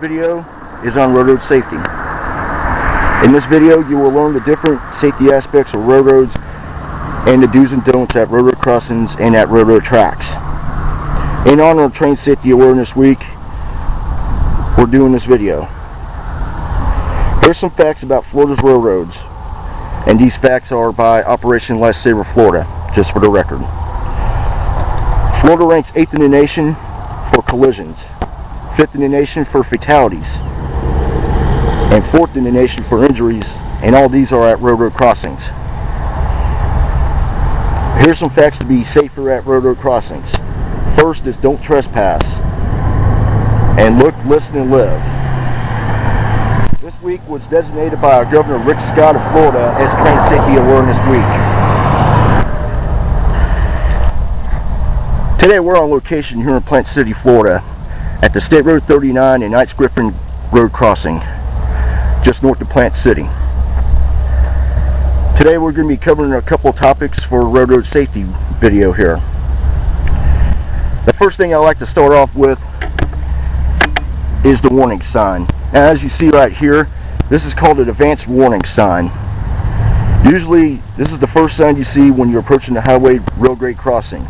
video is on road safety. In this video, you will learn the different safety aspects of railroads and the do's and don'ts at railroad crossings and at railroad tracks. In honor of Train Safety Awareness Week, we're doing this video. Here's some facts about Florida's railroads, and these facts are by Operation Lifesaver Florida, just for the record. Florida ranks 8th in the nation for collisions, 5th in the nation for fatalities, and 4th in the nation for injuries, and all these are at railroad crossings. Here's some facts to be safer at railroad crossings. First is don't trespass, and look, listen, and live. This week was designated by our Governor Rick Scott of Florida as Train Safety Awareness Week. Today we're on location here in Plant City, Florida, at the State Road 39 and Knights Griffin Road crossing, just north of Plant City. Today we're going to be covering a couple of topics for a railroad safety video here. The first thing I like to start off with is the warning sign. Now, as you see right here, this is called an advanced warning sign. Usually this is the first sign you see when you're approaching the highway rail grade crossing.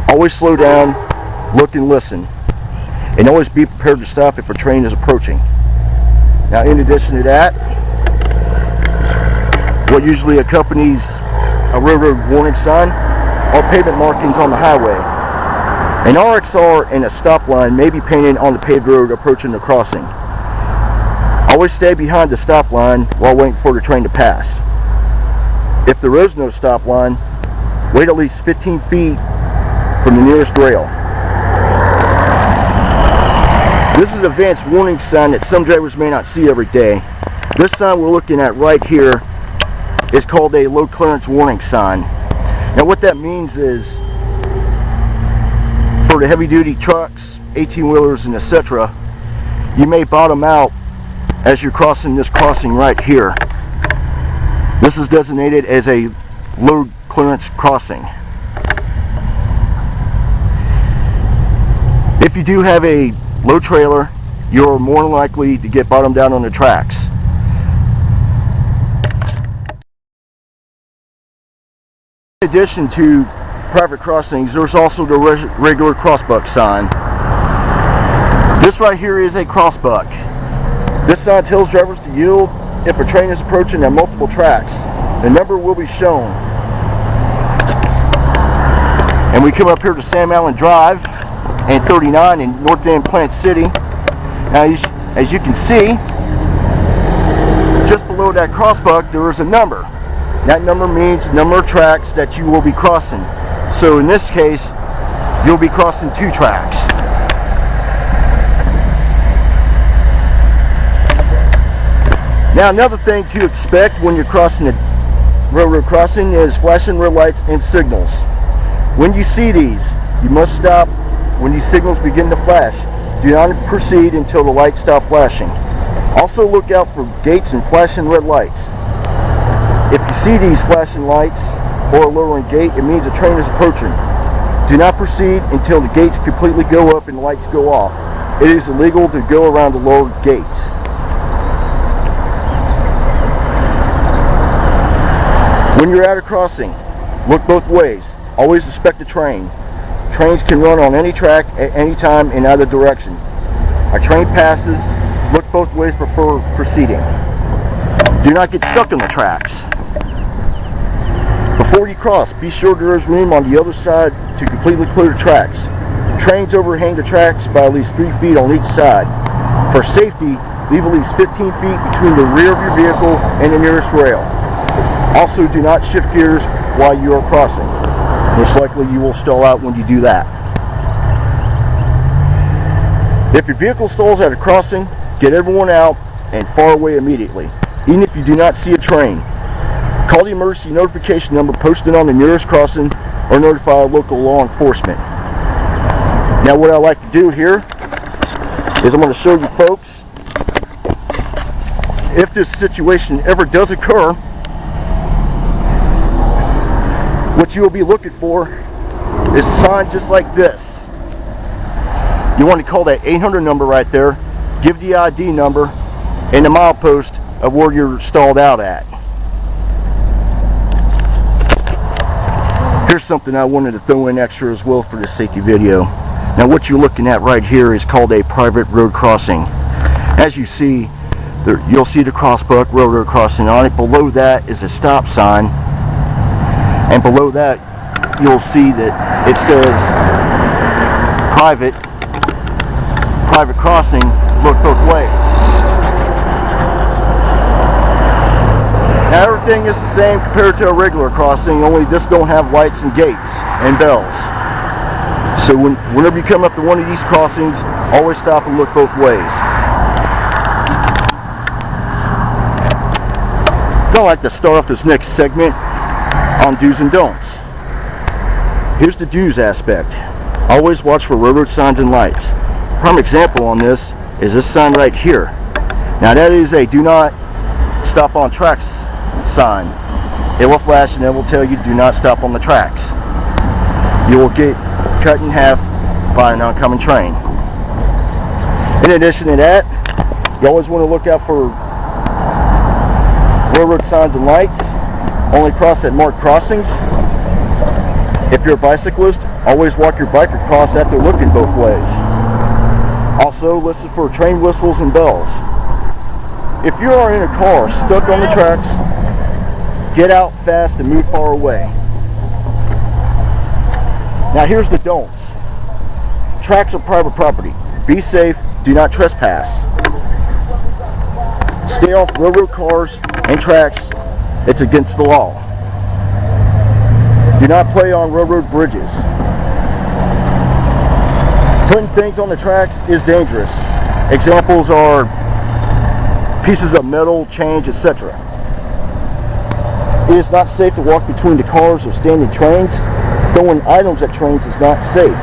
Always slow down, look and listen, and always be prepared to stop if a train is approaching. Now, in addition to that, what usually accompanies a railroad warning sign are pavement markings on the highway. An RXR and a stop line may be painted on the paved road approaching the crossing. Always stay behind the stop line while waiting for the train to pass. If there is no stop line, wait at least 15 feet from the nearest rail. This is an advanced warning sign that some drivers may not see every day. This sign we're looking at right here is called a low clearance warning sign. Now what that means is, for the heavy duty trucks, 18-wheelers and etc., you may bottom out as you're crossing this crossing right here. This is designated as a low clearance crossing. If you do have a low trailer, you're more likely to get bottomed out on the tracks. In addition to private crossings, there's also the regular crossbuck sign. This right here is a crossbuck. This sign tells drivers to yield if a train is approaching at multiple tracks. The number will be shown. And we come up here to Sam Allen Drive and 39 in North End Plant City. Now, as you can see, just below that crossbuck there is a number. That number means the number of tracks that you will be crossing. So in this case, you'll be crossing 2 tracks. Now, another thing to expect when you're crossing a railroad crossing is flashing red lights and signals. When you see these, you must stop when these signals begin to flash. Do not proceed until the lights stop flashing. Also look out for gates and flashing red lights. If you see these flashing lights or a lowering gate, it means a train is approaching. Do not proceed until the gates completely go up and the lights go off. It is illegal to go around the lowered gates. When you're at a crossing, look both ways. Always inspect the train. Trains can run on any track at any time in either direction. A train passes, look both ways before proceeding. Do not get stuck on the tracks. Before you cross, be sure there is room on the other side to completely clear the tracks. Trains overhang the tracks by at least 3 feet on each side. For safety, leave at least 15 feet between the rear of your vehicle and the nearest rail. Also, do not shift gears while you are crossing. Most likely you will stall out when you do that. If your vehicle stalls at a crossing, get everyone out and far away immediately, even if you do not see a train. Call the emergency notification number posted on the nearest crossing or notify local law enforcement. Now, what I like to do here is I'm going to show you folks, if this situation ever does occur, what you will be looking for is a sign just like this. You want to call that 800 number right there give the ID number and the milepost of where you're stalled out at. Here's something I wanted to throw in extra as well for this safety video. Now what you're looking at right here is called a private road crossing. As you see, you'll see the crossbuck road crossing on it. Below that is a stop sign, and below that you'll see that it says private crossing, look both ways. Now everything is the same compared to a regular crossing, only this don't have lights and gates and bells. So whenever you come up to one of these crossings, always stop and look both ways. I'd like to start off this next segment on do's and don'ts. Here's the do's aspect. Always watch for railroad signs and lights. Prime example on this is this sign right here. Now that is a do not stop on tracks sign. It will flash and it will tell you do not stop on the tracks. You will get cut in half by an oncoming train. In addition to that, you always want to look out for railroad signs and lights. Only cross at marked crossings. If you're a bicyclist, always walk your bike across after looking both ways. Also, listen for train whistles and bells. If you are in a car stuck on the tracks, get out fast and move far away. Now here's the don'ts. Tracks are private property. Be safe, do not trespass. Stay off railroad cars and tracks, it's against the law. Do not play on railroad bridges. Putting things on the tracks is dangerous. Examples are pieces of metal, chains, etc. It is not safe to walk between the cars or standing trains. Throwing items at trains is not safe.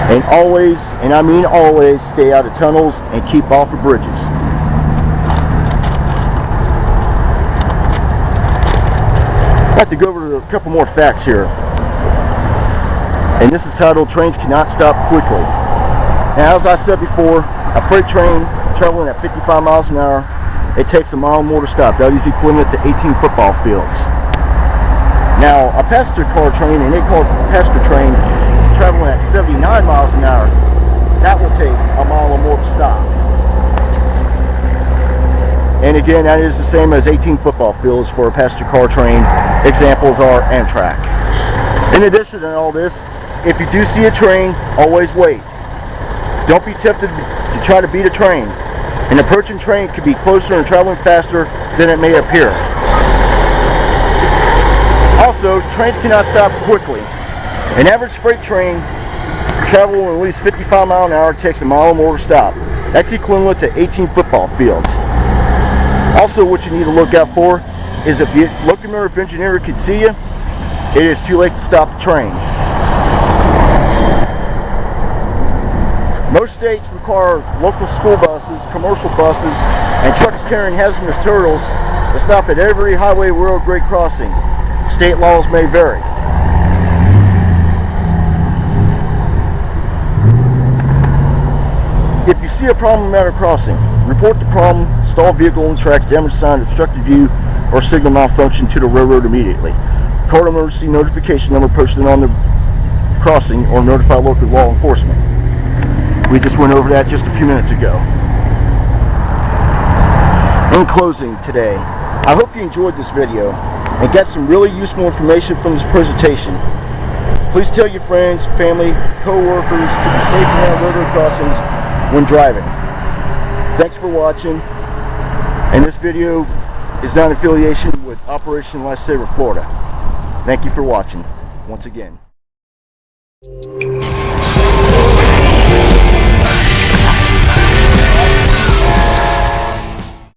And always, and I mean always, stay out of tunnels and keep off of bridges. I'd like to go over a couple more facts here. And this is titled, Trains Cannot Stop Quickly. Now, as I said before, a freight train traveling at 55 miles an hour, it takes a mile more to stop. That is equivalent to 18 football fields. Now, a passenger car train, and they call it a passenger train, traveling at 79 miles an hour, that will take a mile or more to stop. And again, that is the same as 18 football fields for a passenger car train. Examples are Amtrak. In addition to all this, if you do see a train, always wait. Don't be tempted to try to beat a train. An approaching train could be closer and traveling faster than it may appear. Also, trains cannot stop quickly. An average freight train traveling at least 55 miles an hour takes a mile or more to stop. That's equivalent to 18 football fields. Also, what you need to look out for is if the locomotive engineer can see you, it is too late to stop the train. Most states require local school buses, commercial buses, and trucks carrying hazardous materials to stop at every highway railroad grade crossing. State laws may vary. If you see a problem at a crossing, report the problem, stalled vehicle on the tracks, damaged sign, obstructed view, or signal malfunction to the railroad immediately. Call emergency notification number posted on the crossing or notify local law enforcement. We just went over that just a few minutes ago. In closing today, I hope you enjoyed this video and got some really useful information from this presentation. Please tell your friends, family, co-workers to be safe around railroad crossings when driving. Thanks for watching, and this video is not an affiliation with Operation Lifesaver Florida. Thank you for watching once again.